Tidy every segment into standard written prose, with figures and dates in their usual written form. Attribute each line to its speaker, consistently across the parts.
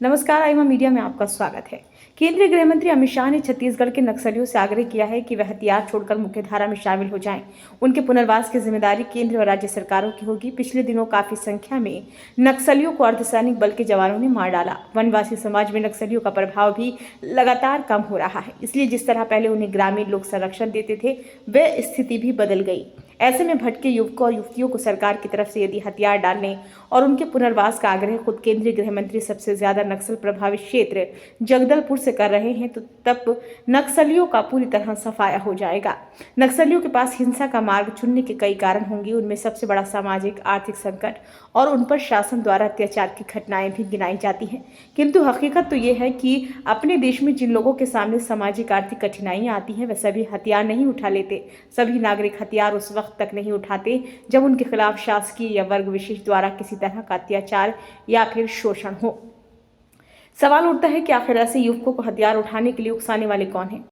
Speaker 1: नमस्कार, आईमा मीडिया में आपका स्वागत है। केंद्रीय गृह मंत्री अमित शाह ने छत्तीसगढ़ के नक्सलियों से आग्रह किया है कि वह हथियार छोड़कर मुख्यधारा में शामिल हो जाएं। उनके पुनर्वास की जिम्मेदारी केंद्र और राज्य सरकारों की होगी। पिछले दिनों काफी संख्या में नक्सलियों को अर्धसैनिक बल के जवानों ने मार डाला। वनवासी समाज में नक्सलियों का प्रभाव भी लगातार कम हो रहा है, इसलिए जिस तरह पहले उन्हें ग्रामीण लोग संरक्षण देते थे, वह स्थिति भी बदल गई। ऐसे में भटके युवकों और युवतियों को सरकार की तरफ से यदि हथियार डालने और उनके पुनर्वास का आग्रह खुद केंद्रीय गृह मंत्री सबसे ज्यादा नक्सल प्रभावित क्षेत्र जगदलपुर से कर रहे हैं, तो तब नक्सलियों का पूरी तरह सफाया हो जाएगा। नक्सलियों के पास हिंसा का मार्ग चुनने के कई कारण होंगे। उनमें सबसे बड़ा सामाजिक आर्थिक संकट और उन पर शासन द्वारा अत्याचार की घटनाएं भी गिनाई जाती हैं। किंतु हकीकत तो ये है कि अपने देश में जिन लोगों के सामने सामाजिक आर्थिक कठिनाइयां आती हैं, वे सभी हथियार नहीं उठा लेते। सभी नागरिक हथियार उस वक्त तक नहीं उठाते जब उनके खिलाफ शासकीय या वर्ग विशेष द्वारा किसी तरह का अत्याचार या फिर शोषण हो। सवाल उठता है कि आखिर ऐसे युवकों को हथियार उठाने के लिए उकसाने वाले कौन हैं?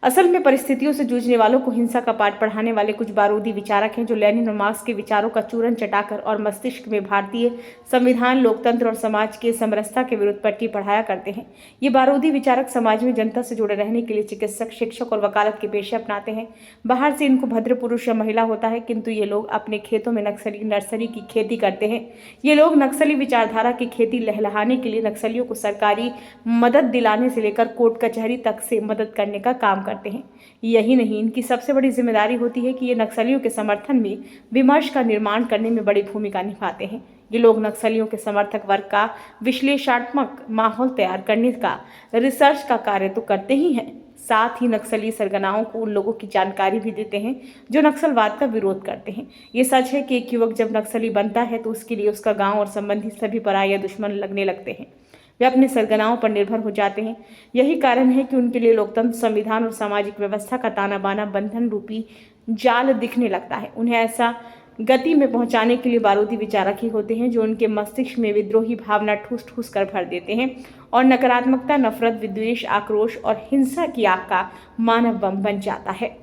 Speaker 1: असल में परिस्थितियों से जूझने वालों को हिंसा का पाठ पढ़ाने वाले कुछ बारूदी विचारक हैं, जो लेनिन और मार्क्स के विचारों का चूरन चटाकर और मस्तिष्क में भारतीय संविधान, लोकतंत्र और समाज के समरसता के विरुद्ध पट्टी पढ़ाया करते हैं। ये बारूदी विचारक समाज में जनता से जुड़े रहने के लिए चिकित्सक, शिक्षक और वकालत के पेशे अपनाते हैं। बाहर से इनको भद्र पुरुष या महिला होता है, किंतु ये लोग अपने खेतों में नक्सली नर्सरी की खेती करते हैं। ये लोग नक्सली विचारधारा की खेती लहलहाने के लिए नक्सलियों को सरकारी मदद दिलाने से लेकर कोर्ट कचहरी तक से मदद करने का काम करते हैं। यही नहीं, इनकी सबसे बड़ी जिम्मेदारी होती है कि ये नक्सलियों के समर्थन में विमर्श का निर्माण करने में बड़ी भूमिका निभाते हैं। ये लोग नक्सलियों के समर्थक वर्ग का विश्लेषणात्मक माहौल तैयार करने का, रिसर्च का कार्य तो करते ही हैं, साथ ही नक्सली सरगनाओं को उन लोगों की जानकारी भी देते हैं जो नक्सलवाद का विरोध करते हैं। ये सच है कि एक युवक जब नक्सली बनता है तो उसके लिए उसका गांव और संबंधी सभी पराये या दुश्मन लगने लगते हैं। वे अपने सरगनाओं पर निर्भर हो जाते हैं। यही कारण है कि उनके लिए लोकतंत्र, संविधान और सामाजिक व्यवस्था का ताना बाना बंधन रूपी जाल दिखने लगता है। उन्हें ऐसा गति में पहुंचाने के लिए बारूदी विचारक ही होते हैं, जो उनके मस्तिष्क में विद्रोही भावना ठूस ठूस कर भर देते हैं और नकारात्मकता, नफरत, विद्वेष, आक्रोश और हिंसा की आग का मानव बम बन जाता है।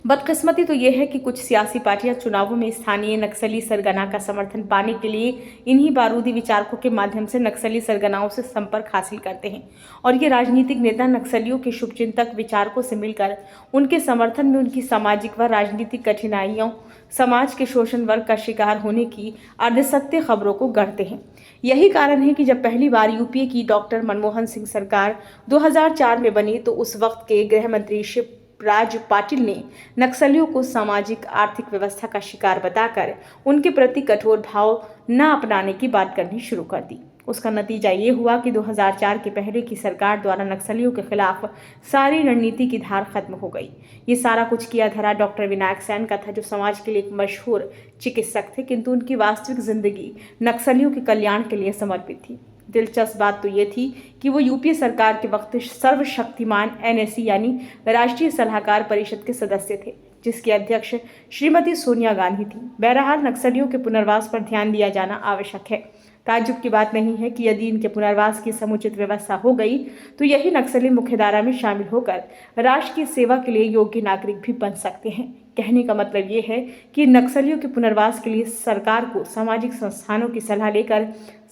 Speaker 1: बदकिस्मती तो यह है कि कुछ सियासी पार्टियां चुनावों में स्थानीय नक्सली सरगना का समर्थन पाने के लिए इन्हीं बारूदी विचारकों के माध्यम से नक्सली सरगनाओं से संपर्क हासिल करते हैं, और ये राजनीतिक नेता नक्सलियों के शुभचिंतक विचारकों से मिलकर उनके समर्थन में उनकी सामाजिक व राजनीतिक कठिनाइयों, समाज के शोषण वर्ग का शिकार होने की अर्धसत्य खबरों को गढ़ते हैं। यही कारण है कि जब पहली बार यूपीए की डॉक्टर मनमोहन सिंह सरकार 2004 में बनी, तो उस वक्त के गृह मंत्री शिवराज पाटिल ने नक्सलियों को सामाजिक आर्थिक व्यवस्था का शिकार बताकर उनके प्रति कठोर भाव न अपनाने की बात करनी शुरू कर दी। उसका नतीजा ये हुआ कि 2004 के पहले की सरकार द्वारा नक्सलियों के खिलाफ सारी रणनीति की धार खत्म हो गई। ये सारा कुछ किया धरा डॉक्टर विनायक सेन का था, जो समाज के लिए एक मशहूर चिकित्सक थे, किंतु उनकी वास्तविक जिंदगी नक्सलियों के कल्याण के लिए समर्पित थी। दिलचस्प बात तो ये थी कि वो यूपीए सरकार के वक्त सर्वशक्तिमान एनएससी यानी राष्ट्रीय सलाहकार परिषद के सदस्य थे, जिसकी अध्यक्ष श्रीमती सोनिया गांधी थी। बहरहाल नक्सलियों के पुनर्वास पर ध्यान दिया जाना आवश्यक है। ताज्जुब की बात नहीं है कि यदि इनके पुनर्वास की समुचित व्यवस्था हो गई, तो यही नक्सली मुख्यधारा में शामिल होकर राष्ट्र की सेवा के लिए योग्य नागरिक भी बन सकते हैं। कहने का मतलब ये है कि नक्सलियों के पुनर्वास के लिए सरकार को सामाजिक संस्थानों की सलाह लेकर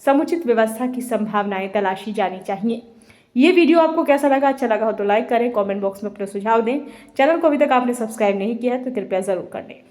Speaker 1: समुचित व्यवस्था की संभावनाएं तलाशी जानी चाहिए। ये वीडियो आपको कैसा लगा? अच्छा लगा हो तो लाइक करें, कमेंट बॉक्स में अपने सुझाव दें। चैनल को अभी तक आपने सब्सक्राइब नहीं किया है तो कृपया जरूर कर लें।